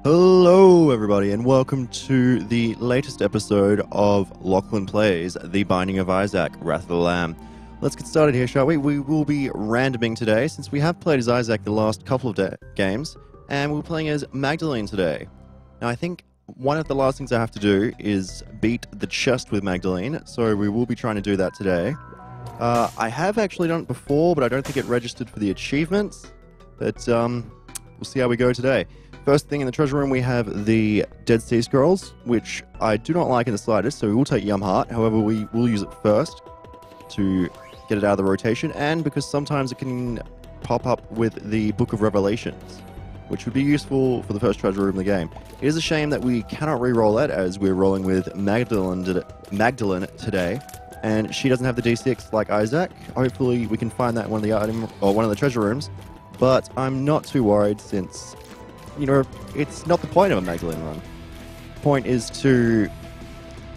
Hello, everybody, and welcome to the latest episode of Lachlan Plays, The Binding of Isaac, Wrath of the Lamb. Let's get started here, shall we? We will be randoming today, since we have played as Isaac the last couple of games, and we're playing as Magdalene today. Now, I think one of the last things I have to do is beat the chest with Magdalene, so we will be trying to do that today. I have actually done it before, but I don't think it registered for the achievements, but we'll see how we go today. First thing in the treasure room, we have the Dead Sea Scrolls, which I do not like in the slightest, so we will take Yum Heart. However, we will use it first to get it out of the rotation, and because sometimes it can pop up with the Book of Revelations, which would be useful for the first treasure room in the game. It is a shame that we cannot re-roll that, as we're rolling with Magdalene today, and she doesn't have the D6 like Isaac. Hopefully, we can find that in one of the treasure rooms, but I'm not too worried since, you know, it's not the point of a Magdalene run. The point is to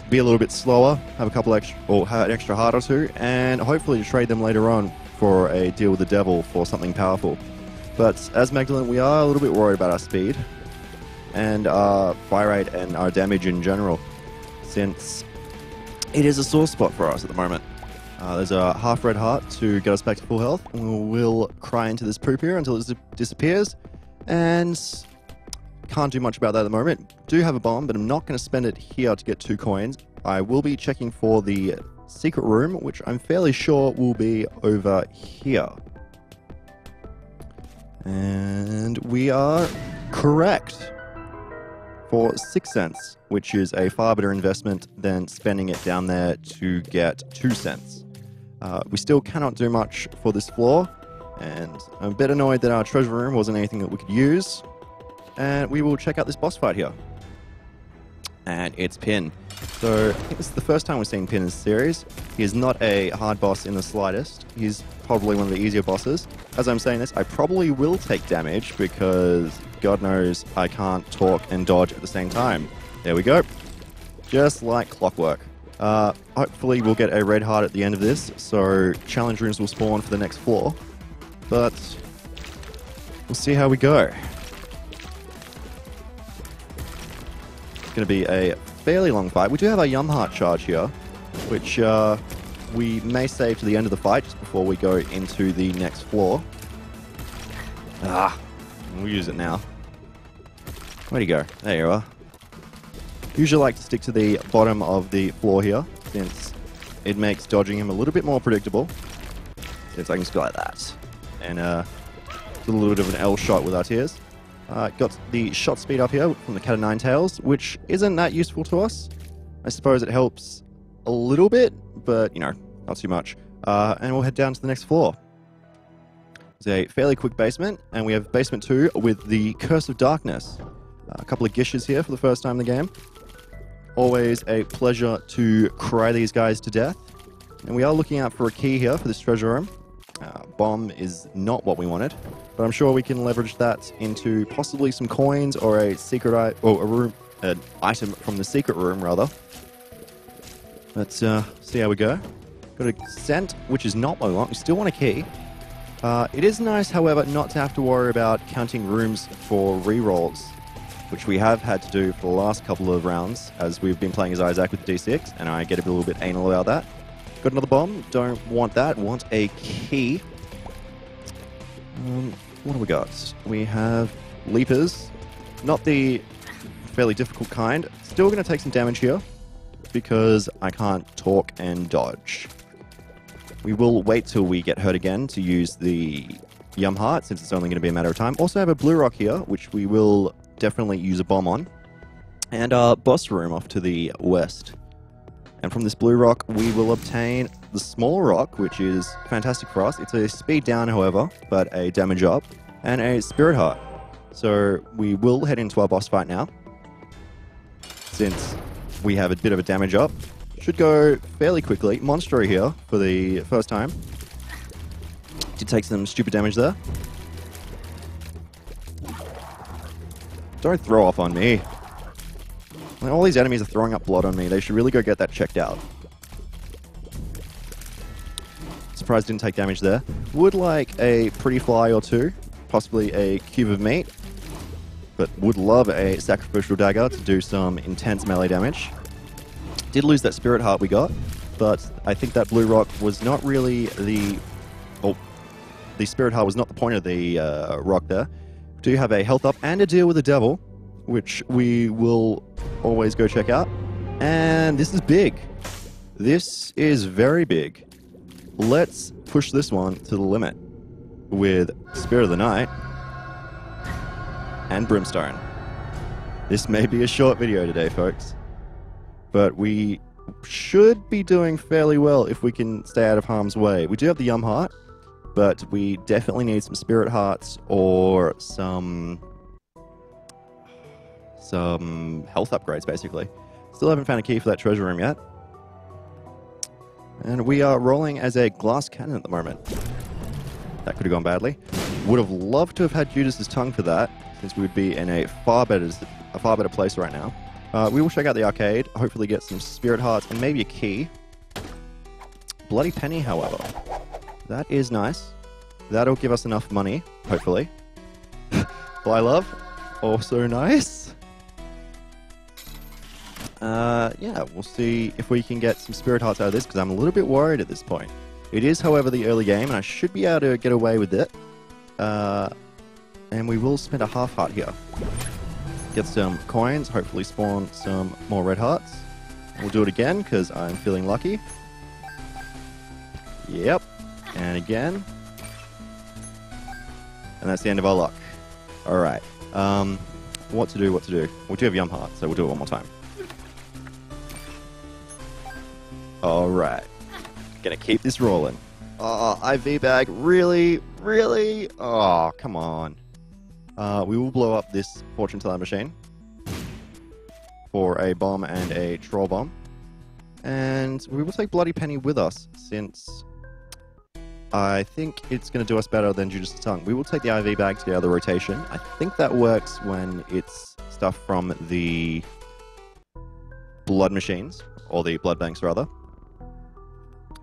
be a little bit slower, have a couple extra, or have an extra heart or two, and hopefully to trade them later on for a deal with the devil for something powerful. But as Magdalene, we are a little bit worried about our speed and our fire rate and our damage in general, since it is a sore spot for us at the moment. There's a half red heart to get us back to full health, and we'll cry into this poop here until it disappears. And can't do much about that at the moment. Do have a bomb, but I'm not going to spend it here to get 2 coins. I will be checking for the secret room, which I'm fairly sure will be over here. And we are correct for 6 cents, which is a far better investment than spending it down there to get 2 cents. We still cannot do much for this floor, and I'm a bit annoyed that our treasure room wasn't anything that we could use. And we will check out this boss fight here. And it's Pin. So I think this is the first time we've seen Pin in this series. He is not a hard boss in the slightest. He's probably one of the easier bosses. As I'm saying this, I probably will take damage because God knows I can't talk and dodge at the same time. There we go. Just like clockwork. Hopefully we'll get a red heart at the end of this, so challenge rooms will spawn for the next floor. But we'll see how we go. It's going to be a fairly long fight. We do have our Yum Heart charge here, which we may save to the end of the fight just before we go into the next floor. We'll use it now. Where'd he go? There you are. Usually like to stick to the bottom of the floor here, since it makes dodging him a little bit more predictable. See if I can just go like that. And a little bit of an L shot with our tears. Got the shot speed up here from the Cat of Nine Tails, which isn't that useful to us. I suppose it helps a little bit, but, you know, not too much. And we'll head down to the next floor. It's a fairly quick basement, and we have basement 2 with the Curse of Darkness. A couple of gishes here for the first time in the game. Always a pleasure to cry these guys to death. And we are looking out for a key here for this treasure room. Bomb is not what we wanted, but I'm sure we can leverage that into possibly some coins or a secret an item from the secret room, rather. Let's see how we go. Got a cent, which is not what we want. We still want a key. It is nice, however, not to have to worry about counting rooms for rerolls, which we have had to do for the last couple of rounds, as we've been playing as Isaac with D6, and I get a little bit anal about that. Got another bomb. Don't want that. Want a key. What do we got? We have leapers. Not the fairly difficult kind. Still going to take some damage here because I can't talk and dodge. We will wait till we get hurt again to use the Yum Heart, since it's only going to be a matter of time. Also have a blue rock here, which we will definitely use a bomb on. And our boss room off to the west. And from this blue rock, we will obtain the small rock, which is fantastic for us. It's a speed down, however, but a damage up, and a spirit heart. So we will head into our boss fight now, since we have a bit of a damage up. Should go fairly quickly. Monster here for the first time. Did take some stupid damage there. Don't throw off on me. Like, all these enemies are throwing up blood on me. They should really go get that checked out. Surprised didn't take damage there. Would like a pretty fly or two. Possibly a cube of meat. but would love a sacrificial dagger to do some intense melee damage. Did lose that spirit heart we got, but I think that blue rock was not really the... Oh, the spirit heart was not the point of the rock there. We do have a health up and a deal with the devil, which we will always go check out. And this is big. This is very big. Let's push this one to the limit with Spirit of the Night and Brimstone. This may be a short video today, folks, but we should be doing fairly well if we can stay out of harm's way. We do have the Yum Heart, but we definitely need some Spirit Hearts or some health upgrades, basically. Still haven't found a key for that treasure room yet. And we are rolling as a glass cannon at the moment. That could have gone badly. Would have loved to have had Judas's tongue for that, since we would be in a far better place right now. We will check out the arcade, hopefully get some Spirit Hearts and maybe a key. Bloody Penny, however. That is nice. That'll give us enough money, hopefully. Fly Love, also nice. Yeah, we'll see if we can get some Spirit Hearts out of this, because I'm a little bit worried at this point. It is, however, the early game, and I should be able to get away with it. And we will spend a half heart here. Get some coins, hopefully spawn some more red hearts. We'll do it again, because I'm feeling lucky. Yep. And again. And that's the end of our luck. Alright. What to do? We do have Yum Heart, so we'll do it one more time. Alright. Gonna keep this rolling. Oh, IV bag. Really? Really? Oh, come on. We will blow up this fortune teller machine for a bomb and a troll bomb. And we will take Bloody Penny with us, since I think it's going to do us better than Judas' Tongue. We will take the IV bag to get out of the rotation. I think that works when it's stuff from the blood machines, or the blood banks rather.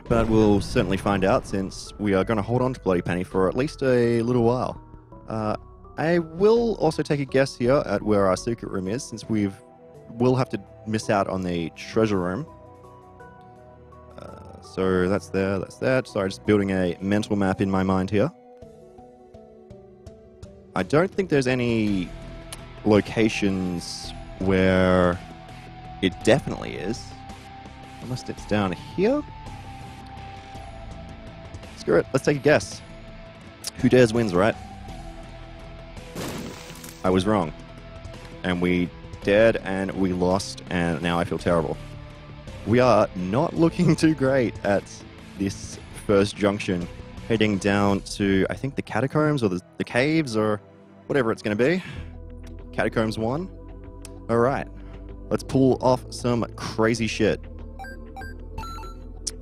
But we'll certainly find out, since we are going to hold on to Bloody Penny for at least a little while. I will also take a guess here at where our secret room is, since we'll have to miss out on the treasure room. So that's there, that's that. Sorry, just building a mental map in my mind here. I don't think there's any locations where it definitely is. Unless it's down here. Screw it, let's take a guess. Who dares wins, right? I was wrong. And we dared and we lost, and now I feel terrible. We are not looking too great at this first junction, heading down to, I think, the catacombs or the caves or whatever it's going to be. Catacombs 1. Alright, let's pull off some crazy shit.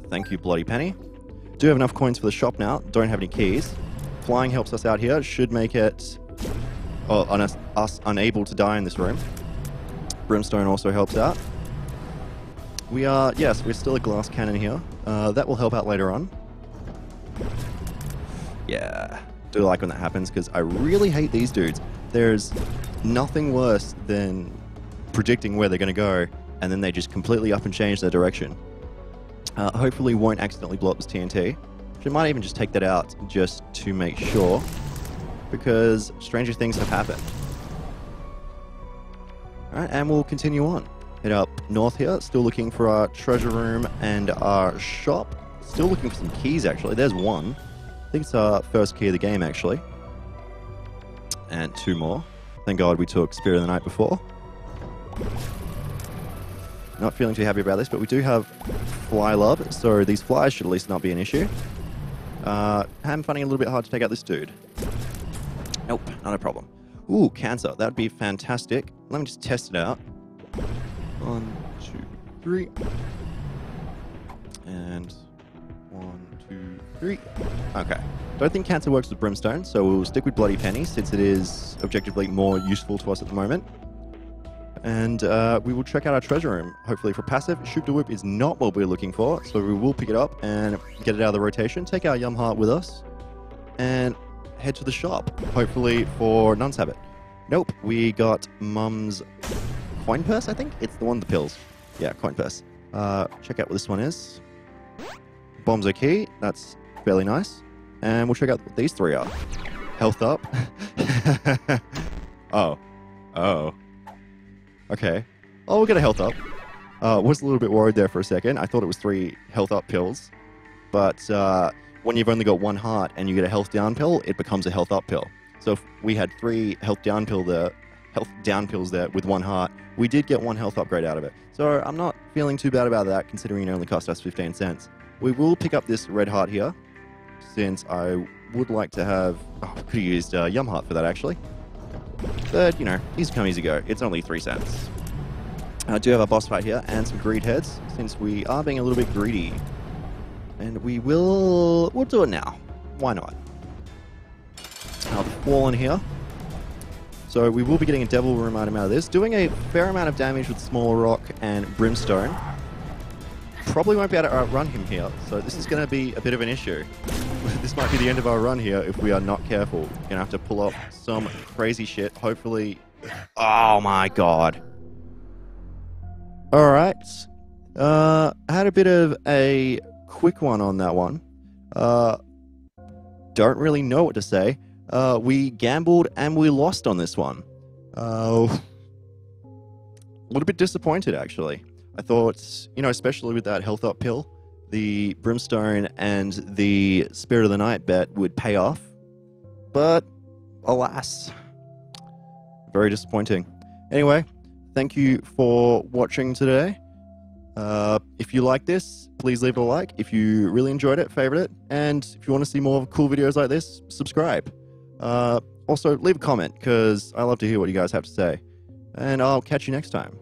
Thank you, Bloody Penny. Do have enough coins for the shop now, don't have any keys. Flying helps us out here, should make it us unable to die in this room. Brimstone also helps out. We are, yes, we're still a glass cannon here. That will help out later on. Yeah, do like when that happens, because I really hate these dudes. There's nothing worse than predicting where they're going to go, and then they just completely up and change their direction. Hopefully won't accidentally blow up this TNT. She might even just take that out just to make sure, because stranger things have happened. Alright, and we'll continue on. Head up north here, still looking for our treasure room and our shop. Still looking for some keys, actually. There's one. I think it's our first key of the game, actually. And two more. Thank God we took Spirit of the Night before. Not feeling too happy about this, but we do have Fly Love, so these flies should at least not be an issue. I'm finding it a little bit hard to take out this dude. Nope, not a problem. Ooh, cancer. That'd be fantastic. Let me just test it out. 1, 2, 3. And 1, 2, 3. Okay. Don't think cancer works with Brimstone, so we'll stick with Bloody Penny, since it is objectively more useful to us at the moment. And we will check out our treasure room, hopefully for passive. Shoot to Whip is not what we're looking for, so we will pick it up and get it out of the rotation, take our Yum Heart with us, and head to the shop, hopefully for Nun's Habit. Nope, we got Mum's coin purse, I think? It's the one with the pills. Yeah, coin purse. Check out what this one is. Bombs are key. That's fairly nice. And we'll check out what these three are. Health up. Oh. Oh. Okay. Oh, we'll get a health up. Was a little bit worried there for a second. I thought it was 3 health up pills. But when you've only got 1 heart and you get a health down pill, it becomes a health up pill. So if we had 3 health down pills there with 1 heart, we did get 1 health upgrade out of it. So I'm not feeling too bad about that, considering it only cost us 15 cents. We will pick up this red heart here, since I would like to have... Oh, I could have used Yum Heart for that, actually. But, you know, easy come, easy go. It's only 3 cents. I do have a boss fight here, and some greed heads, since we are being a little bit greedy. And we'll do it now. Why not? Now, the Fallen here. So we will be getting a Devil Room item out of this, doing a fair amount of damage with Smaller Rock and Brimstone. Probably won't be able to outrun him here, so this is going to be a bit of an issue. This might be the end of our run here if we are not careful. We're going to have to pull up some crazy shit, hopefully... Oh my god. Alright. I had a bit of a quick one on that one. Don't really know what to say. We gambled and we lost on this one. A little bit disappointed, actually. I thought, you know, especially with that health up pill, the Brimstone and the Spirit of the Night bet would pay off. But, alas, very disappointing. Anyway, thank you for watching today. If you like this, please leave a like. If you really enjoyed it, favorite it. And if you want to see more cool videos like this, subscribe. Also, leave a comment, because I love to hear what you guys have to say. And I'll catch you next time.